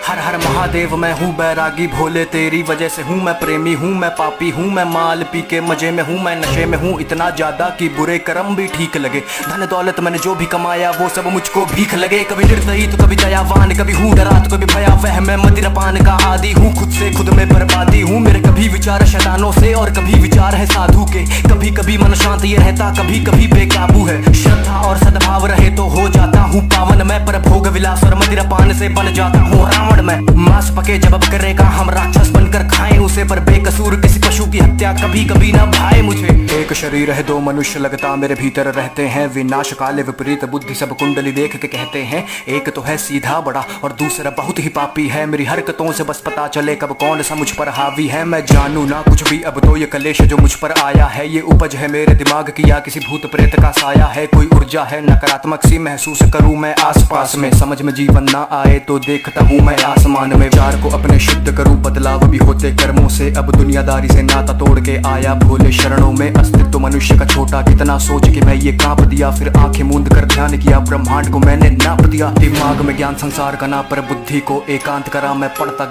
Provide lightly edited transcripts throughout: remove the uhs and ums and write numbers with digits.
हर हर महादेव मैं हूँ बैरागी भोले तेरी वजह से हूँ मैं प्रेमी हूँ मैं पापी हूँ मैं माल पी के मजे में हूँ मैं नशे में हूँ इतना ज्यादा कि बुरे कर्म भी ठीक लगे। धन दौलत मैंने जो भी कमाया वो सब मुझको भीख लगे। कभी निर्दयी तो कभी दयावान कभी हूँ डरा तो कभी भयावह मैं मदिरापान का आदी हूँ खुद से खुद में बर्बादी हूँ। मेरे कभी विचार शैतानों से और कभी विचार है साधु के। कभी कभी मन शांत ये रहता कभी कभी बेकाबू है। श्रद्धा और सद्भाव रहे तो हो जाता हूँ पावन मैं पर भोग विलास और मदिरापान से बन जाता हूँ रावण मैं। मांस पके जब अब करेगा हम राक्षस बनकर खाएं उसे पर बेकसूर किसी पशु की हत्या कभी कभी ना भाए मुझे। एक शरीर है दो मनुष्य लगता मेरे भीतर रहते हैं विनाश काले विपरीत बुद्धि सब कुंडली देख के कहते हैं। एक तो है सीधा बड़ा और दूसरा बहुत ही पापी है। मेरी हरकतों से बस पता चले कब कौन सा मुझ पर हावी है। मैं जानू ना कुछ भी अब तो ये कलेश जो मुझ पर आया है ये उपज है मेरे दिमाग की या किसी भूत प्रेत का साया है। कोई ऊर्जा है नकारात्मक सी महसूस करूं मैं आसपास में। समझ में जीवन ना आए तो देखता हूँ मैं आसमान में। विचार को अपने शुद्ध करूं बदलाव भी होते कर्मों से। अब दुनियादारी से नाता तोड़ के आया भोले शरणों में। अस्तित्व मनुष्य का छोटा कितना सोच के मैं ये कांप दिया। फिर आंखें मूंद कर ध्यान किया ब्रह्मांड को मैंने नाप दिया। दिमाग में ज्ञान संसार का ना पर बुद्धि को एकांत करा। मैं पढ़ता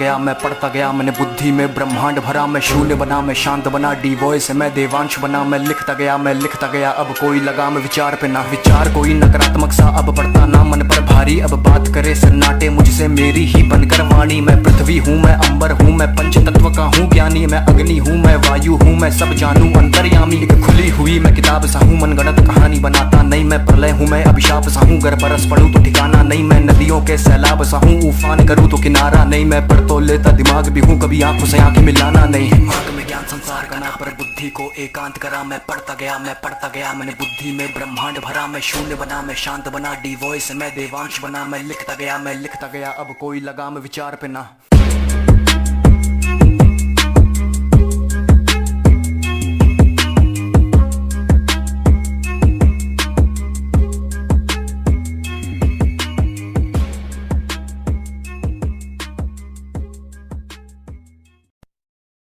गया मैंने बुद्धि में ब्रह्मांड भरा। मैं शून्य बना मैं शांत बना डी वॉइस मैं देवांश बना। मैं लिखता गया अब कोई लगाम विचार पे ना। विचार कोई नकारात्मक सा अब पड़ता ना मन पर भारी। अब बात करे सन्नाटे मुझसे मेरी ही बनकर वाणी। मैं पृथ्वी हूँ मैं अंबर हूँ मैं पंच तत्व का हूँ ज्ञानी। मैं अग्नि हूँ मैं वायु हूँ मैं सब जानू अंतर्यामी। एक खुली हुई मैं किताब सा हूँ मनगढ़ंत कहानी बनाता नहीं। मैं प्रलय हूँ मैं अभिशाप सा हूँ गर बरस पड़ूं तो ठिकाना नहीं। मैं नदियों के सैलाब सा हूँ उफान करूँ तो किनारा नहीं। मैं पढ़ तो लेता दिमाग भी हूँ कभी आंखों से आंखें मिलाना नहीं। दिमाग में ज्ञान संसार का ना पर बुद्धि को एकांत करा। मैं पढ़ता गया मैंने बुद्धि में ब्रह्मांड भरा। मैं शून्य बना मैं शांत बना डी वॉइस मैं देवांश बना। मैं लिखता गया अब कोई लगाम विचार पे ना।